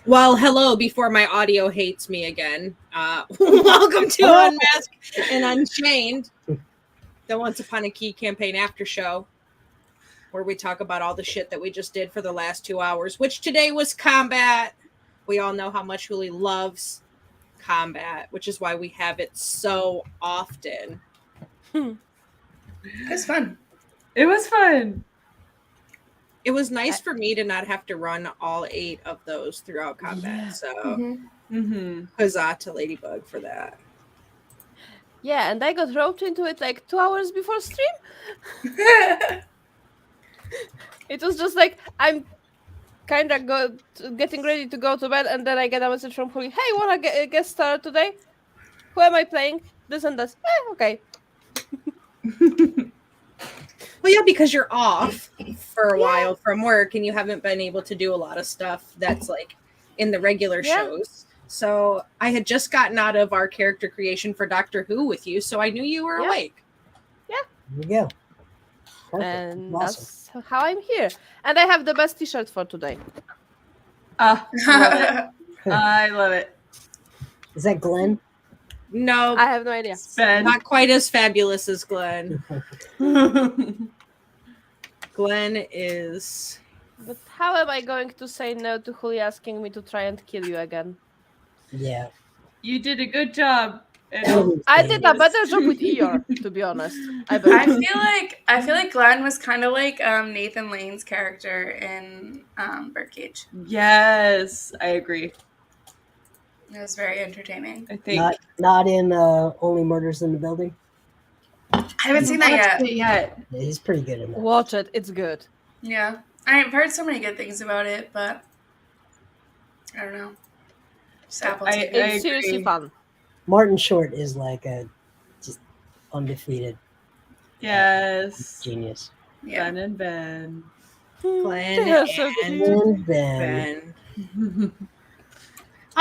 Well, hello, before my audio hates me again. Welcome to Unmasked and Unchained, the Once Upon a Key campaign after show, where we talk about all the shit that we just did for the last 2 hours, which today was combat. We all know how much Huli loves combat, which is why we have it so often. It was fun. It was fun. It was nice for me to not have to run all 8 of those throughout combat. Yeah. So, huzzah to Ladybug for that. Yeah, and I got roped into it like 2 hours before stream. It was just like, I'm kind of getting ready to go to bed, and then I get a message from Huli, hey, wanna guest star today? Who am I playing? This and this. Okay. Well, yeah, because you're off for a while from work and you haven't been able to do a lot of stuff that's like in the regular shows. So I had just gotten out of our character creation for Doctor Who with you, so I knew you were awake. Yeah. There you go. Perfect. And Awesome. that's how I'm here. And I have the best t-shirt for today. Love it. I love it. Is that Glenn? No, I have no idea. Ben. not quite as fabulous as Glenn. Glenn is... But how am I going to say no to Huli asking me to try and kill you again? Yeah. You did a good job. I did a better job with Eeyore, to be honest. I feel like Glenn was kind of like Nathan Lane's character in Birdcage. Yes, I agree. It was very entertaining. I think Not in Only Murders in the Building. I haven't seen that yet. Yeah, he's pretty good in that. Watch it, it's good. Yeah, I've heard so many good things about it, but I don't know. Just Apple TV. It's seriously fun. Martin Short is like a just undefeated Yes. genius. Yeah. Ben and Ben. Glenn They are so and cute. And Ben. Ben.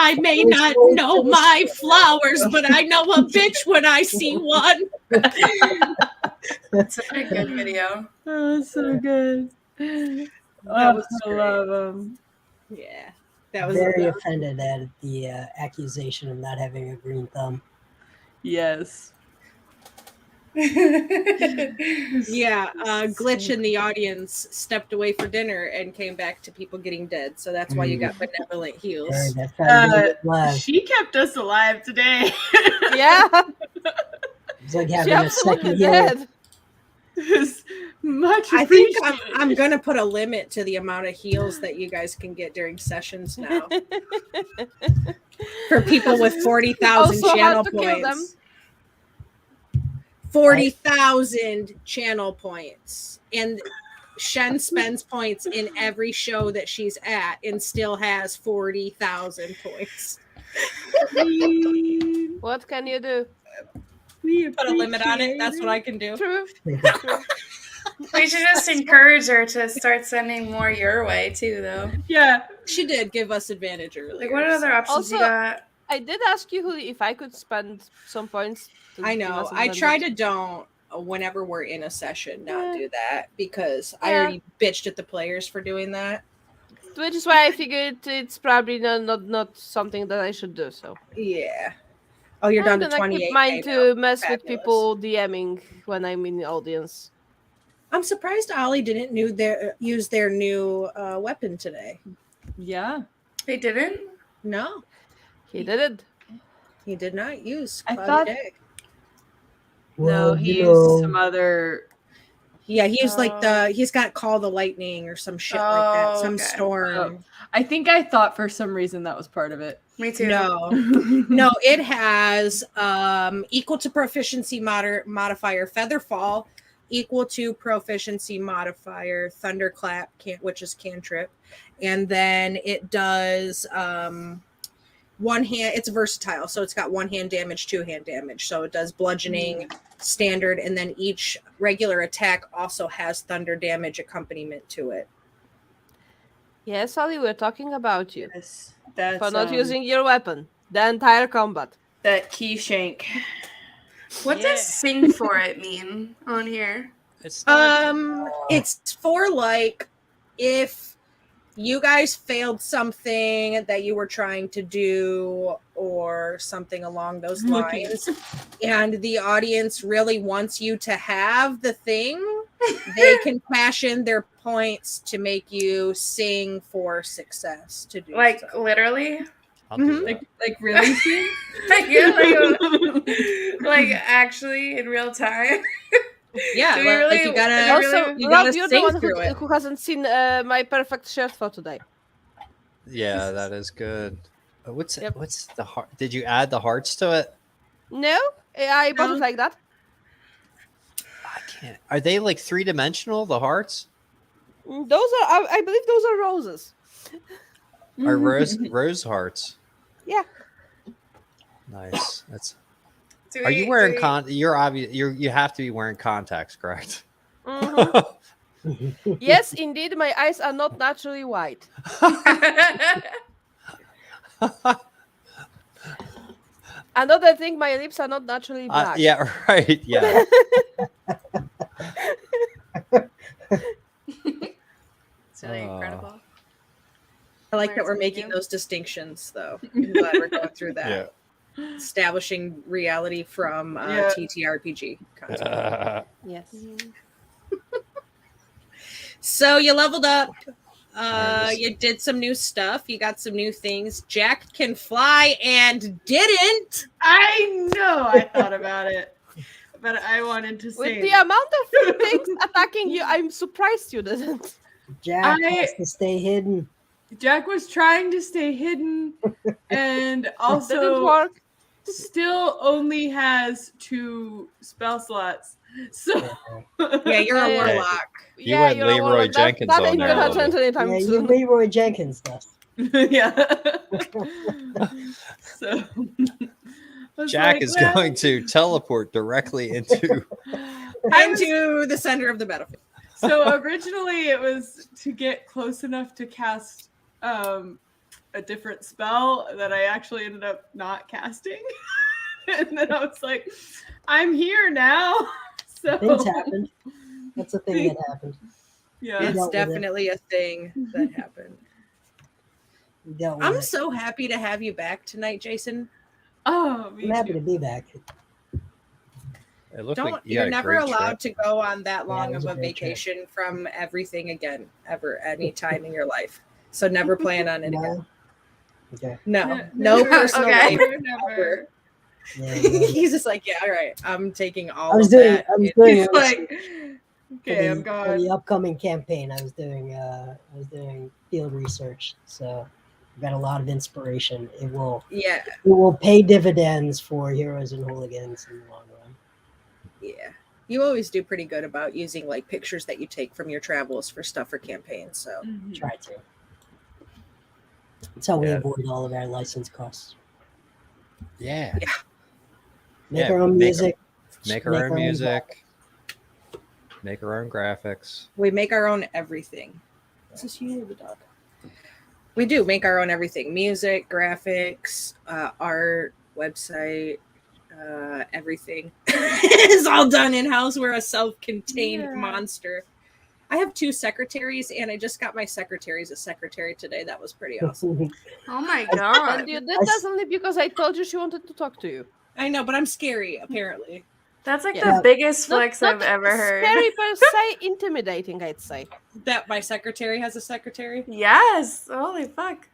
I may not know my flowers, but I know a bitch when I see one. It's such a good video. Oh, so good. That was I great. love them. Yeah, that was Very offended at the accusation of not having a green thumb. Yes. Yeah, Glitch in the audience stepped away for dinner and came back to people getting dead. So that's why you got benevolent heels. Very, that's probably live. She kept us alive today. Yeah, It's like she having a absolutely second year. did. It's much I think appreciated. I'm going to put a limit to the amount of heals that you guys can get during sessions now. For people with 40,000 Also channel hard to kill them. points. 40,000 channel points. And Shen spends points in every show that she's at and still has 40,000 points. What can you do? We Put a limit on it. That's what I can do. True. We should just encourage her to start sending more your way too, though. Yeah. She did give us advantage earlier. Like, what other options you Also- got? I did ask you, Huli, if I could spend some points. I know. I try to don't whenever we're in a session not do that because I already bitched at the players for doing that. Which is why I figured it's probably not something that I should do. So Yeah. Oh, you're down to I'm gonna 28. keep mine to mess Fabulous. with people DMing when I'm in the audience. I'm surprised Ollie didn't use their new weapon today. Yeah. They didn't? No, He did it. he did not use I Cloudy thought- Day. No, Well, he you used know, some other. Yeah, he used he's got Call the Lightning or some shit like that. Oh, Some okay. storm. I think I thought for some reason that was part of it. Me too. No. No, it has equal to proficiency modifier Featherfall, equal to proficiency modifier Thunderclap, which is cantrip, and then it does one hand. It's versatile, so it's got 1 hand damage, 2 hand damage. So it does bludgeoning, standard, and then each regular attack also has thunder damage accompaniment to it. Yes, Ollie, we're talking about you Yes. That's for not using your weapon the entire combat. that key shank. What does sing for it mean on here? It's for like if you guys failed something that you were trying to do or something along those lines, and the audience really wants you to have the thing, they can cash in their points to make you sing for success to do Like so. literally. I'll do that. Like really? Steve? Yeah, like actually in real time. Yeah, Do we like really- you gotta, do we Also, really- you gotta Rob, you're the sing one through it. who hasn't seen my perfect shirt for today. Yeah, that is good. What's Yep. what's the heart? Did you add the hearts to it? No, I bought it like that. I can't. Are they like 3-dimensional? The hearts Those are, I believe, those are roses. are rose hearts. Yeah. Nice. That's. Do Are you we- wearing do we- You're obvious. You have to be wearing contacts, correct? Mhm. Yes, indeed, my eyes are not naturally white. Another thing, my lips are not naturally black. Yeah. Right. Yeah. It's really incredible. I like that Learn we're something making new. those distinctions, though. I'm glad we're going through that. Yeah. Establishing reality from Yeah. TTRPG content. Yes. So you leveled up. Nice. You did some new stuff. You got some new things. Jack can fly and didn't. I know. I thought about it, but I wanted to say With the amount of things attacking you, I'm surprised you didn't. Jack I- has to stay hidden. Jack was trying to stay hidden, and Didn't also work. still only has 2 spell slots. So Yeah, you're a Yeah. warlock. You went you're a Leroy warlock. Jenkins that on ain't there gonna a little change anytime Yeah, you soon. Leroy Jenkins stuff. yeah. So I was Jack like, is well, going to teleport directly into. I was- Into the center of the battlefield. so originally it was to get close enough to cast a different spell that I actually ended up not casting. And then I was like, I'm here now. So Things happened. That's a thing that happened. yeah. It's dealt with it. definitely a thing that happened. We dealt with I'm it. so happy to have you back tonight, Jason. Oh, me I'm happy too. to be back. It looked Don't like you you're had a never great allowed trip. to go on that Yeah, long it was of a a great trip. vacation from everything again, ever, any time in your life. So never plan on it again. No? Okay. No, Ne- no never- personal okay. life. Never. Yeah, no. He's just like, yeah, all right. I'm taking all I was of doing. that. I was in- doing He's research like, for okay, I'm for gone. the upcoming campaign. I was doing field research, so I got a lot of inspiration. It will pay dividends for heroes and hooligans in the long run. yeah. You always do pretty good about using like pictures that you take from your travels for stuff for campaigns. So Mhm. Try to. That's how we Yeah. avoid all of our license costs. Yeah. Make Yeah, our own make music. Make our own music. Make our own graphics. we make our own everything. Is this you or the dog? We do make our own everything: music, graphics, art, website, everything is all done in house. We're a self-contained Yeah. monster. I have 2 secretaries, and I just got my secretaries a secretary today. That was pretty awesome. Oh my And god. you did that only because I told you she wanted to talk to you. I know, but I'm scary, apparently. That's like Yeah. the biggest Not- flex I've not ever heard. Scary per se, intimidating, I'd say. That my secretary has a secretary. Yes. Holy fuck.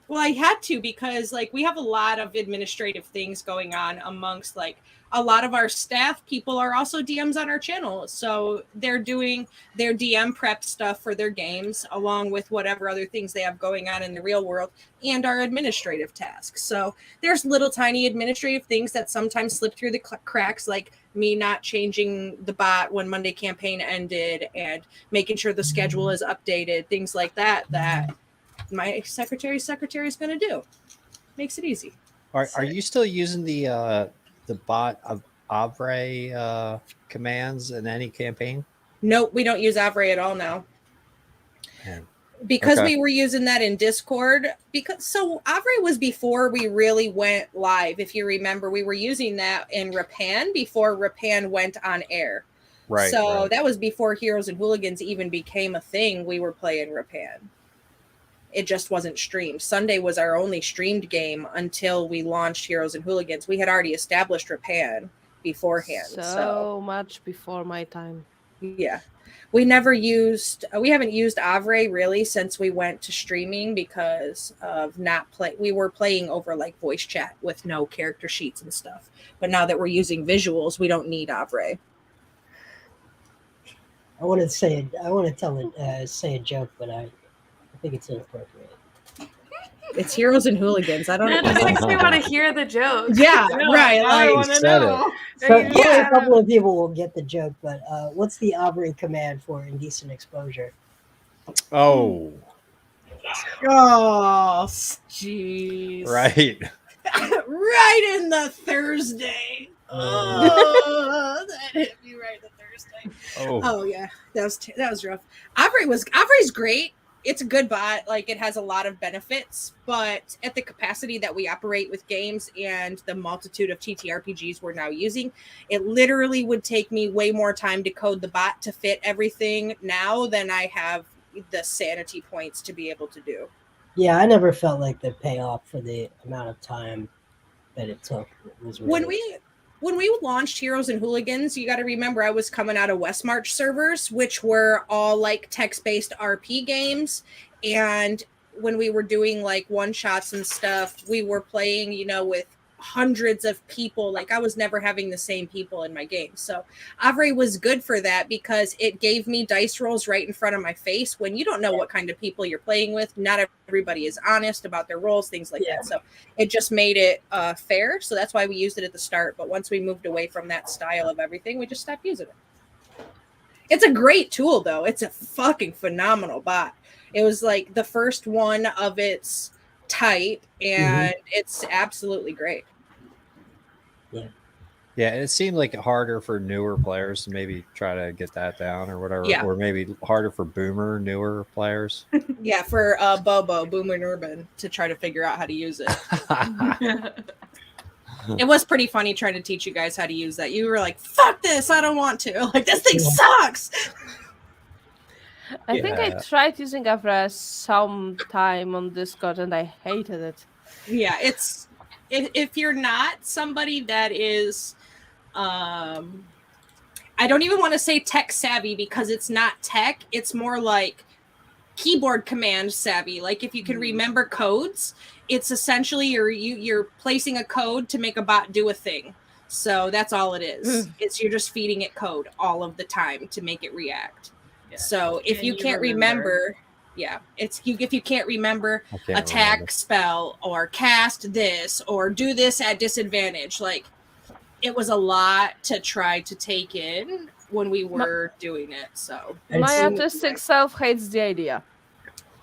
Well, I had to because like we have a lot of administrative things going on amongst like a lot of our staff people are also DMs on our channel. So they're doing their DM prep stuff for their games along with whatever other things they have going on in the real world and our administrative tasks. So there's little tiny administrative things that sometimes slip through the cracks, like me not changing the bot when Monday campaign ended and making sure the schedule is updated, things like that my secretary is going to do. Makes it easy. Are you still using the bot of Avre commands in any campaign? Nope, we don't use Avray at all now. Man. Because Okay. we were using that in Discord. So Avray was before we really went live. If you remember, we were using that in Rapan before Rapan went on air. Right. So right. that was before Heroes and Hooligans even became a thing. We were playing Rapan. It just wasn't streamed. Sunday was our only streamed game until we launched Heroes and Hooligans. We had already established Rapan beforehand. So much before my time. Yeah. We haven't used Avre really since we went to streaming because of we were playing over like voice chat with no character sheets and stuff. But now that we're using visuals, we don't need Avre. I want to say a joke, but I think it's inappropriate. It's Heroes and Hooligans. I don't That know. just makes me want to hear the joke. Yeah, right. I Like, want to said know. So only Yeah. a couple of people will get the joke, but what's the Aubrey command for indecent exposure? Oh, oh, jeez. right. Right in the Thursday. Oh, that hit me right in the Thursday. Oh yeah, that was rough. Avre's great. It's a good bot. Like, it has a lot of benefits, but at the capacity that we operate with games and the multitude of TTRPGs we're now using, it literally would take me way more time to code the bot to fit everything now than I have the sanity points to be able to do. Yeah, I never felt like the payoff for the amount of time that it took was really... When we launched Heroes and Hooligans, you got to remember I was coming out of Westmarch servers, which were all like text-based RP games. And when we were doing like one-shots and stuff, we were playing, with hundreds of people. Like, I was never having the same people in my game. So Avre was good for that because it gave me dice rolls right in front of my face. When you don't know what kind of people you're playing with, not everybody is honest about their roles, things like that. So it just made it fair. So that's why we used it at the start. But once we moved away from that style of everything, we just stopped using it. It's a great tool, though. It's a fucking phenomenal bot. It was like the first one of its type, and it's absolutely great. Yeah, it seemed like harder for newer players to maybe try to get that down or whatever, or maybe harder for newer players. Yeah, for Bobo, Boomer and Urban, to try to figure out how to use it. It was pretty funny trying to teach you guys how to use that. You were like, fuck this, I don't want to. Like, this thing sucks. I think I tried using Avra sometime on Discord and I hated it. Yeah, it's if you're not somebody that is I don't even want to say tech savvy because it's not tech, it's more like keyboard command savvy. Like, if you can remember codes, it's essentially you're placing a code to make a bot do a thing. So that's all it is. It's you're just feeding it code all of the time to make it react. Yeah. So if you can't remember, if you can't remember attack spell or cast this or do this at disadvantage, like, it was a lot to try to take in when we were doing it. So my artistic self hates the idea.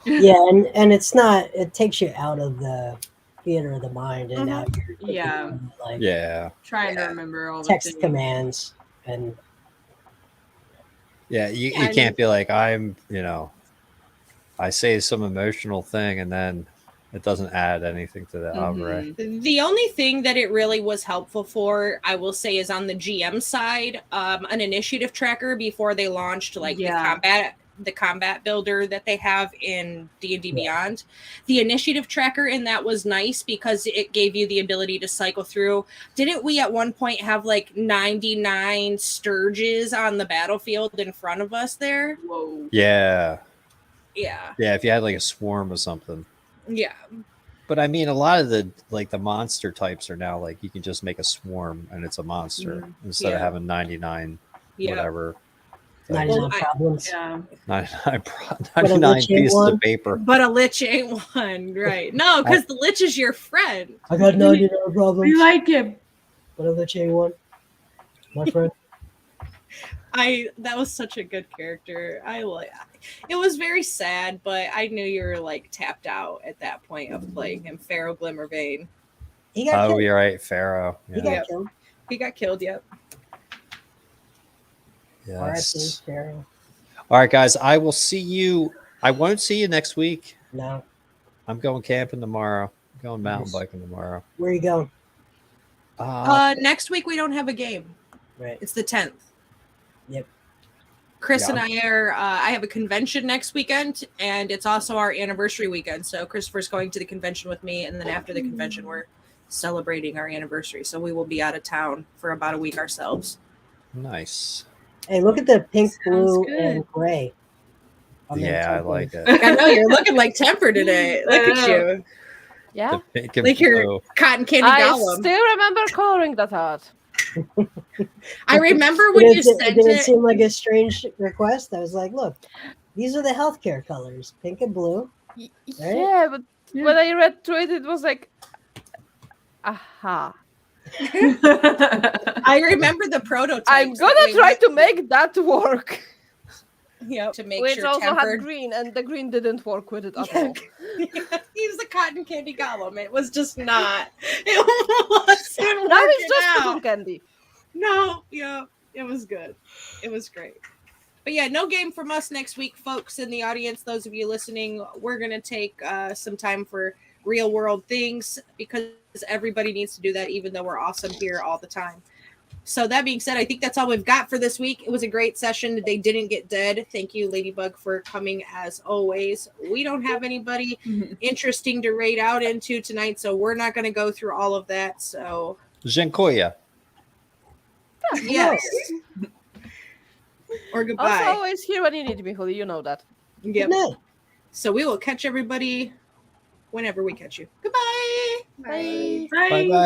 Yeah, and it's not. It takes you out of the theater of the mind, and now you're trying to remember all the text commands and. Yeah, you can't be like, I say some emotional thing and then it doesn't add anything to the Avre. The only thing that it really was helpful for, I will say, is on the GM side, an initiative tracker before they launched the combat builder that they have in D&D Beyond. The initiative tracker in that was nice because it gave you the ability to cycle through. Didn't we at one point have like 99 Sturges on the battlefield in front of us there? Whoa. Yeah. Yeah. Yeah, if you had like a swarm or something. Yeah. But I mean, a lot of the monster types are now like you can just make a swarm and it's a monster instead of having 99 whatever. 99 problems. 99 pieces of paper. But a lich ain't one, right? No, because the lich is your friend. I got 99 problems. We like him. But a lich ain't one. My friend. That was such a good character. It was very sad, but I knew you were like tapped out at that point of playing him, Pharaoh Glimmervein. He got killed. You're right, Pharaoh. Yeah. He got killed. He got killed, yep. Yes. Pharaoh. All right, guys. I will see you. I won't see you next week. No. I'm going camping tomorrow. I'm going mountain biking tomorrow. Where are you going? Next week we don't have a game. Right. It's the 10th. Yep. Chris and I are, I have a convention next weekend, and it's also our anniversary weekend. So Christopher's going to the convention with me, and then after the convention, we're celebrating our anniversary. So we will be out of town for about a week ourselves. Nice. Hey, look at the pink, blue, good. and gray. Yeah, I like it. I know you're looking like Temper today. Look at you. Yeah. The pink and Like your blue. cotton candy I golem. still remember coloring that art. I remember when you sent Did it it. seem like a strange request? I was like, look, these are the healthcare colors, pink and blue. Yeah, but when I read through it, it was like, aha. I remember the prototype. I'm gonna try to make that work. Yep, to make Which sure also Tempered. had green, and the green didn't work with it at all. He's the cotton candy golem. It was just not. It wasn't Now working it's just out. cotton candy. No, yeah, it was good. It was great. But yeah, no game from us next week, folks in the audience. Those of you listening, we're going to take some time for real world things because everybody needs to do that, even though we're awesome here all the time. So that being said, I think that's all we've got for this week. It was a great session. They didn't get dead. Thank you, Ladybug, for coming as always. We don't have anybody interesting to raid out into tonight, so we're not going to go through all of that. So Dziękuję. yes. Or goodbye. Also, always here when you need me, Holly. You know that. Yep. Good night. So we will catch everybody whenever we catch you. Goodbye. Bye. Bye. Bye bye.